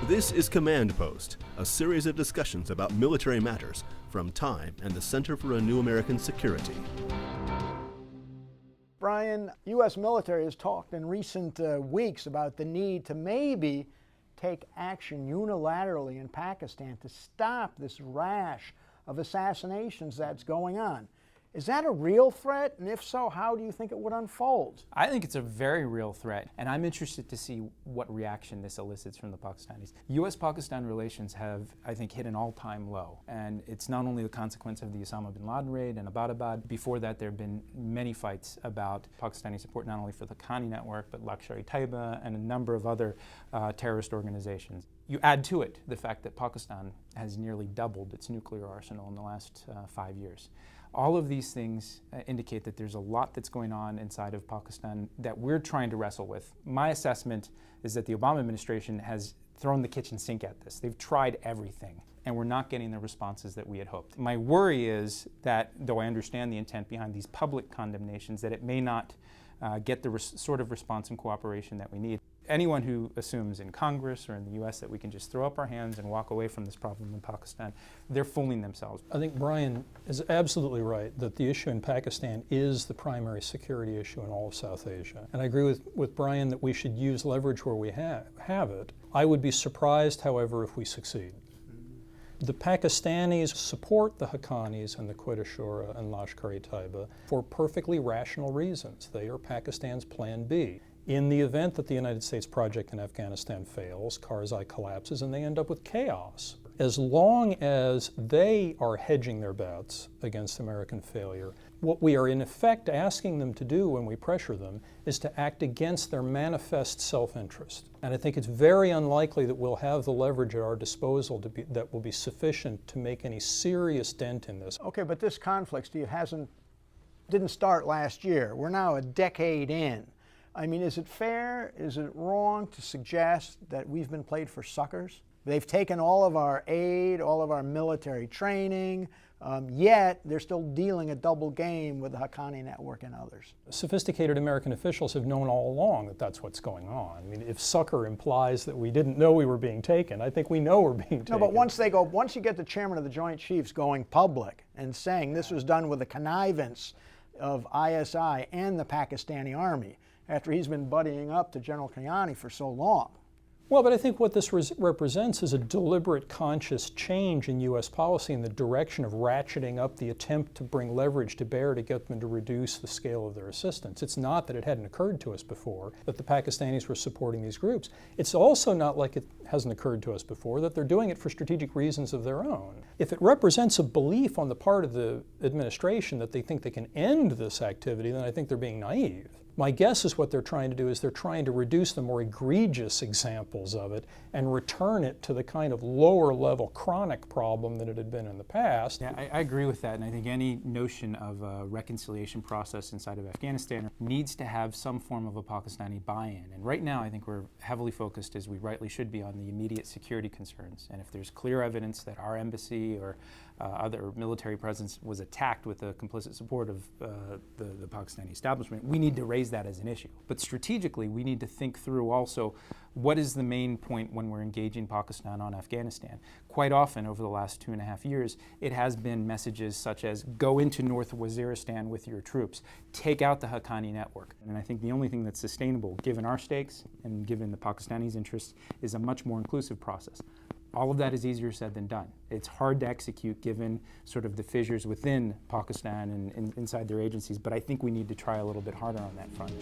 This is Command Post, a series of discussions about military matters from Time and the Center for a New American Security. Brian, U.S. military has talked in recent weeks about the need to maybe take action unilaterally in Pakistan to stop this rash of assassinations that's going on. Is that a real threat? And if so, how do you think it would unfold? I think it's a very real threat, and I'm interested to see what reaction this elicits from the Pakistanis. U.S.-Pakistan relations have, I think, hit an all-time low, and it's not only the consequence of the Osama bin Laden raid and Abbottabad. Before that, there have been many fights about Pakistani support not only for the Haqqani network, but Lashkar-e-Taiba and a number of other terrorist organizations. You add to it the fact that Pakistan has nearly doubled its nuclear arsenal in the last 5 years. All of these things indicate that there's a lot that's going on inside of Pakistan that we're trying to wrestle with. My assessment is that the Obama administration has thrown the kitchen sink at this. They've tried everything, and we're not getting the responses that we had hoped. My worry is that, though I understand the intent behind these public condemnations, that it may not get the sort of response and cooperation that we need. Anyone who assumes in Congress or in the U.S. that we can just throw up our hands and walk away from this problem in Pakistan, they're fooling themselves. I think Brian is absolutely right that the issue in Pakistan is the primary security issue in all of South Asia. And I agree with Brian that we should use leverage where we have it. I would be surprised, however, if we succeed. The Pakistanis support the Haqqanis and the Quetta and Lashkar-e-Taiba for perfectly rational reasons. They are Pakistan's plan B. In the event that the United States project in Afghanistan fails, Karzai collapses, and they end up with chaos. As long as they are hedging their bets against American failure, what we are in effect asking them to do when we pressure them is to act against their manifest self-interest. And I think it's very unlikely that we'll have the leverage at our disposal that will be sufficient to make any serious dent in this. Okay, but this conflict, Steve, didn't start last year. We're now a decade in. I mean, is it fair, is it wrong to suggest that we've been played for suckers? They've taken all of our aid, all of our military training, yet they're still dealing a double game with the Haqqani network and others. Sophisticated American officials have known all along that that's what's going on. I mean, if sucker implies that we didn't know we were being taken, I think we know we're being taken. No, but once you get the chairman of the Joint Chiefs going public and saying this was done with the connivance of ISI and the Pakistani army, after he's been buddying up to General Kayani for so long. Well, but I think what this represents is a deliberate, conscious change in U.S. policy in the direction of ratcheting up the attempt to bring leverage to bear to get them to reduce the scale of their assistance. It's not that it hadn't occurred to us before that the Pakistanis were supporting these groups. It's also not like it hasn't occurred to us before that they're doing it for strategic reasons of their own. If it represents a belief on the part of the administration that they think they can end this activity, then I think they're being naive. My guess is what they're trying to do is they're trying to reduce the more egregious examples of it and return it to the kind of lower level chronic problem that it had been in the past. Yeah, I agree with that, and I think any notion of a reconciliation process inside of Afghanistan needs to have some form of a Pakistani buy-in. And right now I think we're heavily focused, as we rightly should be, on the immediate security concerns. And if there's clear evidence that our embassy or other military presence was attacked with the complicit support of the Pakistani establishment, we need to raise that as an issue. But strategically, we need to think through also what is the main point when we're engaging Pakistan on Afghanistan. Quite often over the last 2.5 years, it has been messages such as go into North Waziristan with your troops, take out the Haqqani network. And I think the only thing that's sustainable, given our stakes and given the Pakistanis' interests, is a much more inclusive process. All of that is easier said than done. It's hard to execute given sort of the fissures within Pakistan and inside their agencies, but I think we need to try a little bit harder on that front.